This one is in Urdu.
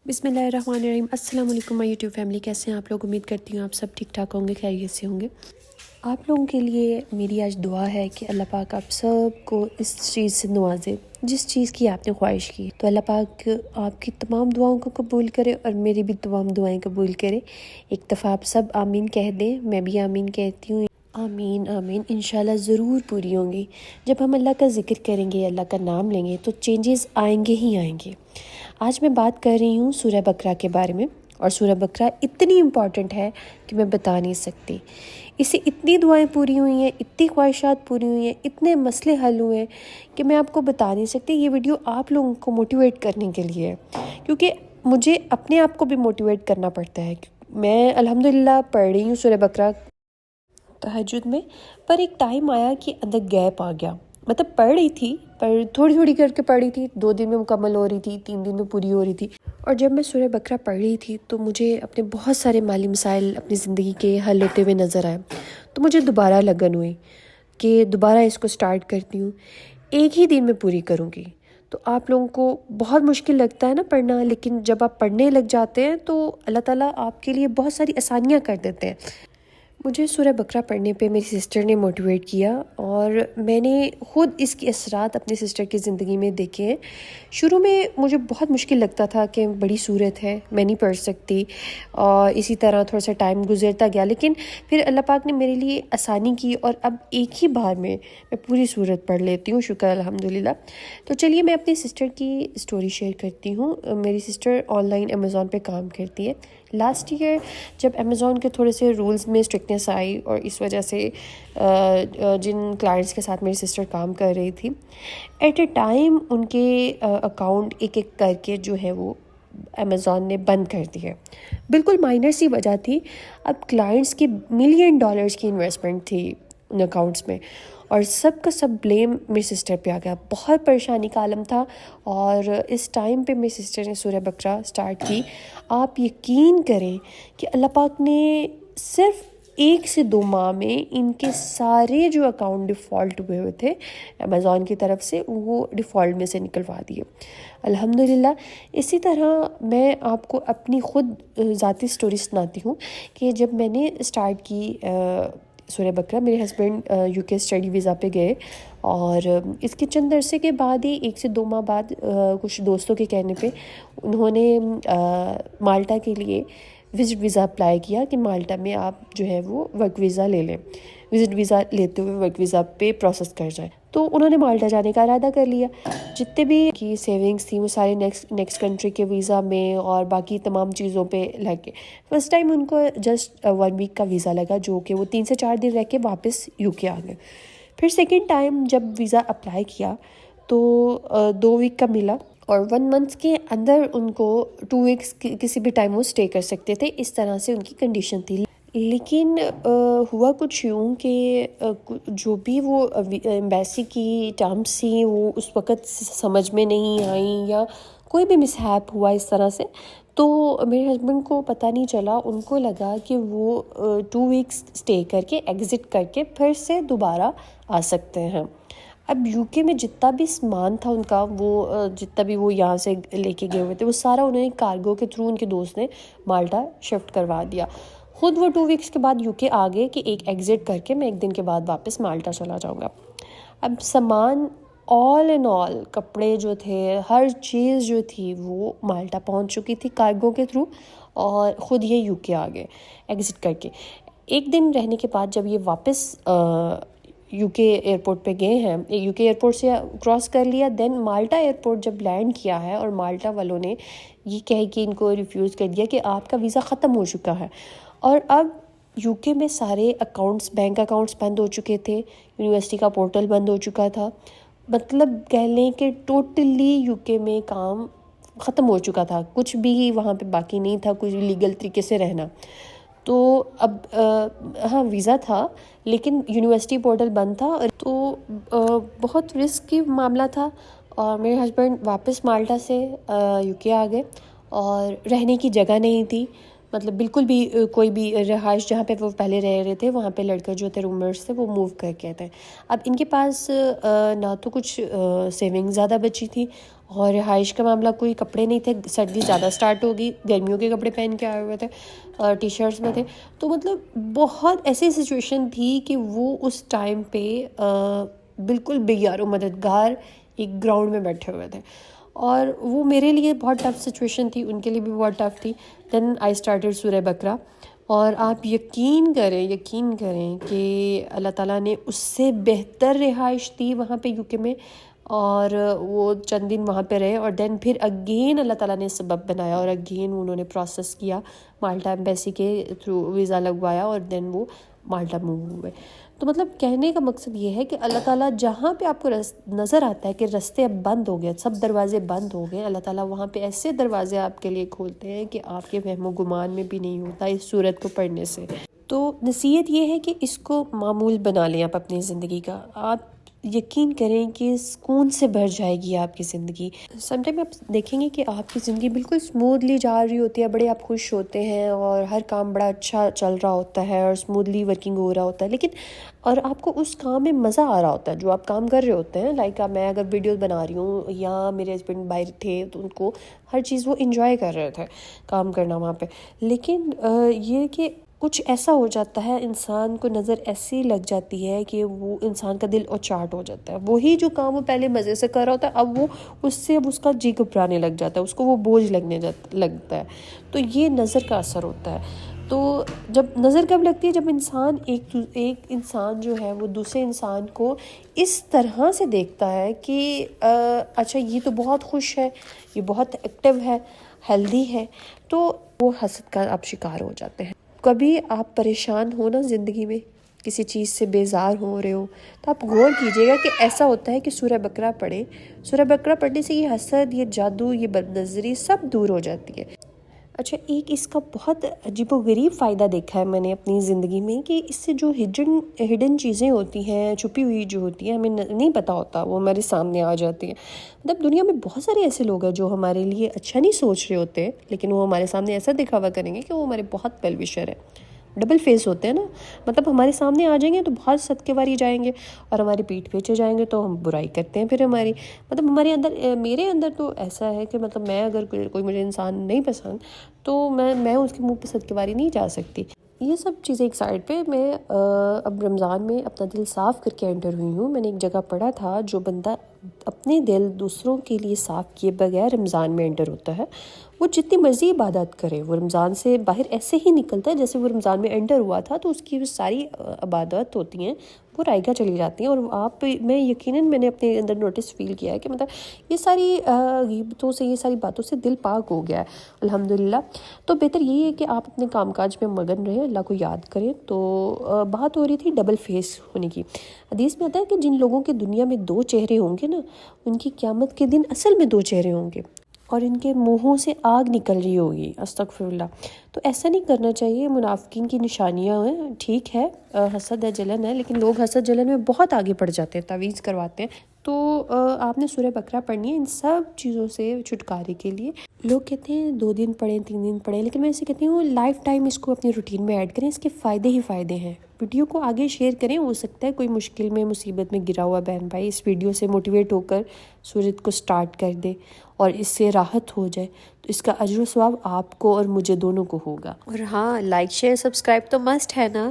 بسم اللہ الرحمن الرحیم۔ السلام علیکم مائی یوٹیوب فیملی، کیسے ہیں آپ لوگ؟ امید کرتی ہوں آپ سب ٹھیک ٹھاک ہوں گے، خیریت سے ہوں گے۔ آپ لوگوں کے لیے میری آج دعا ہے کہ اللہ پاک آپ سب کو اس چیز سے نوازے جس چیز کی آپ نے خواہش کی۔ تو اللہ پاک آپ کی تمام دعاؤں کو قبول کرے اور میری بھی تمام دعائیں قبول کرے۔ ایک دفعہ آپ سب آمین کہہ دیں، میں بھی آمین کہتی ہوں۔ آمین آمین، انشاءاللہ ضرور پوری ہوں گی۔ جب ہم اللہ کا ذکر کریں گے، اللہ کا نام لیں گے تو چینجز آئیں گے ہی آئیں گے۔ آج میں بات کر رہی ہوں سورہ بقرہ کے بارے میں، اور سورہ بقرہ اتنی امپورٹنٹ ہے کہ میں بتا نہیں سکتی۔ اس سے اتنی دعائیں پوری ہوئی ہیں، اتنی خواہشات پوری ہوئی ہیں، اتنے مسئلے حل ہوئے ہیں کہ میں آپ کو بتا نہیں سکتی۔ یہ ویڈیو آپ لوگوں کو موٹیویٹ کرنے کے لیے ہے، کیونکہ مجھے اپنے آپ کو بھی موٹیویٹ کرنا پڑتا ہے۔ میں الحمدللہ پڑھ رہی ہوں سورہ بقرہ تہجد میں، پر ایک ٹائم آیا کہ اندر گیپ آ گیا۔ مطلب پڑھ رہی تھی پر تھوڑی تھوڑی کر کے پڑھ رہی تھی، 2 دن میں مکمل ہو رہی تھی، 3 دن میں پوری ہو رہی تھی۔ اور جب میں سورہ بقرہ پڑھ رہی تھی تو مجھے اپنے بہت سارے مالی مسائل اپنی زندگی کے حل ہوتے ہوئے نظر آئے، تو مجھے دوبارہ لگن ہوئی کہ دوبارہ اس کو سٹارٹ کرتی ہوں، ایک ہی دن میں پوری کروں گی۔ تو آپ لوگوں کو بہت مشکل لگتا ہے نا پڑھنا، لیکن جب آپ پڑھنے لگ جاتے ہیں تو اللہ تعالیٰ آپ کے لیے بہت ساری آسانیاں کر دیتے ہیں۔ مجھے سورہ بقرہ پڑھنے پہ میری سسٹر نے موٹیویٹ کیا، اور میں نے خود اس کے اثرات اپنی سسٹر کی زندگی میں دیکھے ہیں۔ شروع میں مجھے بہت مشکل لگتا تھا کہ بڑی صورت ہے، میں نہیں پڑھ سکتی، اور اسی طرح تھوڑا سا ٹائم گزرتا گیا، لیکن پھر اللہ پاک نے میرے لیے آسانی کی، اور اب ایک ہی بار میں پوری صورت پڑھ لیتی ہوں، شکر الحمدللہ۔ تو چلیے میں اپنی سسٹر کی اسٹوری شیئر کرتی ہوں۔ میری سسٹر آن لائن امیزون پہ کام کرتی ہے۔ لاسٹ ایئر جب امیزون کے تھوڑے سے رولز میں اسٹرکٹنیس آئی، اور اس وجہ سے جن کلائنٹس کے ساتھ میری سسٹر کام کر رہی تھی، ایٹ اے ٹائم ان کے اکاؤنٹ ایک ایک کر کے جو ہے وہ امیزون نے بند کر دی ہے۔ بالکل مائنر سی وجہ تھی، اب کلائنٹس کی $1 ملین کی انویسٹمنٹ تھی ان اکاؤنٹس میں، اور سب کا سب بلیم میری سسٹر پہ آ گیا۔ بہت پریشانی کا عالم تھا، اور اس ٹائم پہ میری سسٹر نے سورہ بقرہ سٹارٹ کی۔ آپ یقین کریں کہ اللہ پاک نے صرف 1 سے 2 ماہ میں ان کے سارے جو اکاؤنٹ ڈیفالٹ ہوئے تھے امیزون کی طرف سے، وہ ڈیفالٹ میں سے نکلوا دیے الحمدللہ۔ اسی طرح میں آپ کو اپنی خود ذاتی سٹوری سناتی ہوں کہ جب میں نے سٹارٹ کی سورہ بقرہ، میرے ہسبینڈ UK اسٹڈی ویزا پہ گئے، اور اس کے چند عرصے کے بعد ہی 1 سے 2 ماہ بعد کچھ دوستوں کے کہنے پہ انہوں نے مالٹا کے لیے وزٹ ویزا اپلائی کیا کہ مالٹا میں آپ جو ہے وہ ورک ویزا لے لیں، وزٹ ویزا لیتے ہوئے ورک ویزا پہ پروسیس کر جائیں۔ تو انہوں نے مالٹا جانے کا ارادہ کر لیا۔ جتنے بھی کی سیونگز تھیں وہ سارے نیکسٹ کنٹری کے ویزا میں اور باقی تمام چیزوں پہ لگ گئے۔ فرسٹ ٹائم ان کو جسٹ 1 ویک کا ویزا لگا، جو کہ وہ 3 سے 4 دن رہ کے واپس UK آ گئے۔ پھر سیکنڈ ٹائم جب ویزا اپلائی کیا تو 2 ویک کا ملا، اور 1 منتھ کے اندر ان کو 2 ویکس کسی بھی ٹائم وہ اسٹے کر سکتے تھے، اس طرح سے ان کی کنڈیشن تھی۔ لیکن ہوا کچھ یوں کہ جو بھی وہ ایمبیسی کی ٹرمس تھیں وہ اس وقت سمجھ میں نہیں آئیں، یا کوئی بھی مس ہیپ ہوا اس طرح سے، تو میرے ہسبینڈ کو پتہ نہیں چلا۔ ان کو لگا کہ وہ 2 ویکس اسٹے کر کے ایگزٹ کر کے پھر سے دوبارہ آ سکتے ہیں۔ اب UK میں جتنا بھی سامان تھا ان کا، وہ جتنا بھی وہ یہاں سے لے کے گئے ہوئے تھے، وہ سارا انہوں نے کارگو کے تھرو ان کے دوست نے مالٹا شفٹ کروا دیا۔ خود وہ 2 ویکس کے بعد UK آ گئے کہ ایک ایگزٹ کر کے میں 1 دن کے بعد واپس مالٹا چلا جاؤں گا۔ اب سامان آل اینڈ آل، کپڑے جو تھے، ہر چیز جو تھی وہ مالٹا پہنچ چکی تھی کارگو کے تھرو، اور خود یہ UK آ گئے ایگزٹ کر کے۔ 1 دن رہنے کے بعد جب یہ واپس UK ایئرپورٹ پہ گئے ہیں، UK ایئرپورٹ سے کراس کر لیا، دین مالٹا ایئرپورٹ جب لینڈ کیا ہے، اور مالٹا والوں نے یہ کہہ کے ان کو ریفیوز کر دیا کہ آپ کا ویزا ختم ہو چکا ہے، اور اب UK میں سارے اکاؤنٹس، بینک اکاؤنٹس بند ہو چکے تھے، یونیورسٹی کا پورٹل بند ہو چکا تھا۔ مطلب کہہ لیں کہ ٹوٹلی UK میں کام ختم ہو چکا تھا، کچھ بھی وہاں پہ باقی نہیں تھا، کچھ لیگل طریقے سے رہنا۔ تو اب ہاں ویزا تھا لیکن یونیورسٹی پورٹل بند تھا، تو بہت رسک کی معاملہ تھا، اور میرے ہسبینڈ واپس مالٹا سے UK آ گئے، اور رہنے کی جگہ نہیں تھی، مطلب بالکل بھی کوئی بھی رہائش جہاں پہ وہ پہلے رہ رہے تھے وہاں پہ لڑکے جو تھے رومرز تھے وہ موو کر کے تھے۔ اب ان کے پاس نہ تو کچھ سیونگ زیادہ بچی تھی، اور رہائش کا معاملہ کوئی کپڑے نہیں تھے، سردی زیادہ سٹارٹ ہوگی، گرمیوں کے کپڑے پہن کے آئے ہوئے تھے اور ٹی شرٹس میں تھے. تو مطلب بہت ایسی سچویشن تھی کہ وہ اس ٹائم پہ بالکل بے یار و مددگار ایک گراؤنڈ میں بیٹھے ہوئے تھے، اور وہ میرے لیے بہت ٹف سچویشن تھی، ان کے لیے بھی بہت ٹف تھی. دین آئی اسٹارٹیڈ سورہ بقرہ. اور آپ یقین کریں کہ اللہ تعالیٰ نے اس سے بہتر رہائش دی وہاں پہ UK میں، اور وہ چند دن وہاں پہ رہے، اور دین پھر اگین اللہ تعالیٰ نے سبب بنایا اور اگین انہوں نے پروسیس کیا، مالٹا ایمبیسی کے تھرو ویزا لگوایا اور دین وہ مالٹا موو ہوئے. تو مطلب کہنے کا مقصد یہ ہے کہ اللہ تعالیٰ جہاں پہ آپ کو نظر آتا ہے کہ رستے اب بند ہو گئے، سب دروازے بند ہو گئے، اللہ تعالیٰ وہاں پہ ایسے دروازے آپ کے لیے کھولتے ہیں کہ آپ کے وہم و گمان میں بھی نہیں ہوتا اس صورت کو پڑھنے سے. تو نصیحت یہ ہے کہ اس کو معمول بنا لیں آپ اپنی زندگی کا. آپ یقین کریں کہ سکون سے بھر جائے گی آپ کی زندگی. سم ٹائم آپ دیکھیں گے کہ آپ کی زندگی بالکل اسموتھلی جا رہی ہوتی ہے، بڑے آپ خوش ہوتے ہیں اور ہر کام بڑا اچھا چل رہا ہوتا ہے اور اسموتھلی ورکنگ ہو رہا ہوتا ہے، لیکن اور آپ کو اس کام میں مزہ آ رہا ہوتا ہے جو آپ کام کر رہے ہوتے ہیں. لائک میں اگر ویڈیوز بنا رہی ہوں یا میرے ہسبینڈ باہر تھے تو ان کو ہر چیز وہ انجوائے کر رہے تھے کام کرنا وہاں پہ. لیکن یہ کہ کچھ ایسا ہو جاتا ہے، انسان کو نظر ایسی لگ جاتی ہے کہ وہ انسان کا دل اچاٹ ہو جاتا ہے. وہی جو کام وہ پہلے مزے سے کر رہا ہوتا ہے اب وہ اس کا جی گھبرانے لگ جاتا ہے، اس کو وہ بوجھ لگتا ہے. تو یہ نظر کا اثر ہوتا ہے. تو جب نظر کب لگتی ہے؟ جب ایک انسان جو ہے وہ دوسرے انسان کو اس طرح سے دیکھتا ہے کہ اچھا یہ تو بہت خوش ہے، یہ بہت ایکٹیو ہے، ہیلدی ہے، تو وہ حسد کا آپ شکار ہو جاتے ہیں. کبھی آپ پریشان ہو نا زندگی میں، کسی چیز سے بیزار ہو رہے ہو، تو آپ غور کیجیے گا کہ ایسا ہوتا ہے کہ سورہ بقرہ پڑھیں. سورہ بقرہ پڑھنے سے یہ حسد، یہ جادو، یہ بد نظری سب دور ہو جاتی ہے. اچھا، ایک اس کا بہت عجیب و غریب فائدہ دیکھا ہے میں نے اپنی زندگی میں کہ اس سے جو ہڈن چیزیں ہوتی ہیں، چھپی ہوئی جو ہوتی ہیں، ہمیں نہیں پتہ ہوتا، وہ ہمارے سامنے آ جاتی ہیں. مطلب دنیا میں بہت سارے ایسے لوگ ہیں جو ہمارے لیے اچھا نہیں سوچ رہے ہوتے، لیکن وہ ہمارے سامنے ایسا دکھاوا کریں گے کہ وہ ہمارے بہت ویل وشر ہیں. ڈبل فیس ہوتے ہیں نا، مطلب ہمارے سامنے آ جائیں گے تو بہت صدقے واری جائیں گے، اور ہماری پیٹھ پیچھے جائیں گے تو ہم برائی کرتے ہیں. پھر مطلب ہمارے اندر، میرے اندر تو ایسا ہے کہ مطلب میں اگر کوئی مجھے انسان نہیں پسند تو میں اس کے منہ پہ صدقے واری نہیں جا سکتی. یہ سب چیزیں ایک سائڈ پہ، میں اب رمضان میں اپنا دل صاف کر کے انٹر ہوئی ہوں. میں نے ایک جگہ پڑھا تھا، جو بندہ اپنے دل دوسروں کے لیے صاف کیے بغیر رمضان میں انٹر ہوتا ہے، وہ جتنی مرضی عبادت کرے، وہ رمضان سے باہر ایسے ہی نکلتا ہے جیسے وہ رمضان میں انٹر ہوا تھا. تو اس کی ساری عبادت ہوتی ہیں وہ رائگاں چلی جاتی ہیں. اور میں یقیناً میں نے اپنے اندر نوٹس فیل کیا ہے کہ مطلب یہ ساری غیبتوں سے، یہ ساری باتوں سے دل پاک ہو گیا ہے الحمدللہ. تو بہتر یہی ہے کہ آپ اپنے کام کاج میں مگن رہیں، اللہ کو یاد کریں. تو بات ہو رہی تھی ڈبل فیس ہونے کی. حدیث میں آتا ہے کہ جن لوگوں کے دنیا میں 2 چہرے ہوں گے نا، ان کی قیامت کے دن اصل میں 2 چہرے ہوں گے، اور ان کے منہوں سے آگ نکل رہی ہوگی. استغفر اللہ. تو ایسا نہیں کرنا چاہیے. منافقین کی نشانیاں ہیں، ٹھیک ہے، حسد ہے، جلن ہے، لیکن لوگ حسد جلن میں بہت آگے بڑھ جاتے ہیں، تعویذ کرواتے ہیں. تو آپ نے سورہ بقرہ پڑھنی ہے ان سب چیزوں سے چھٹکارے کے لیے. لوگ کہتے ہیں 2 دن پڑھیں، 3 دن پڑھیں، لیکن میں اسے کہتی ہوں لائف ٹائم اس کو اپنی روٹین میں ایڈ کریں. اس کے فائدے ہی فائدے ہیں. ویڈیو کو آگے شیئر کریں. ہو سکتا ہے کوئی مشکل میں، مصیبت میں گرا ہوا بہن بھائی اس ویڈیو سے موٹیویٹ ہو کر سورت کو سٹارٹ کر دے اور اس سے راحت ہو جائے. تو اس کا اجر و ثواب آپ کو اور مجھے دونوں کو ہوگا. اور ہاں، لائک شیئر سبسکرائب تو مسٹ ہے نا.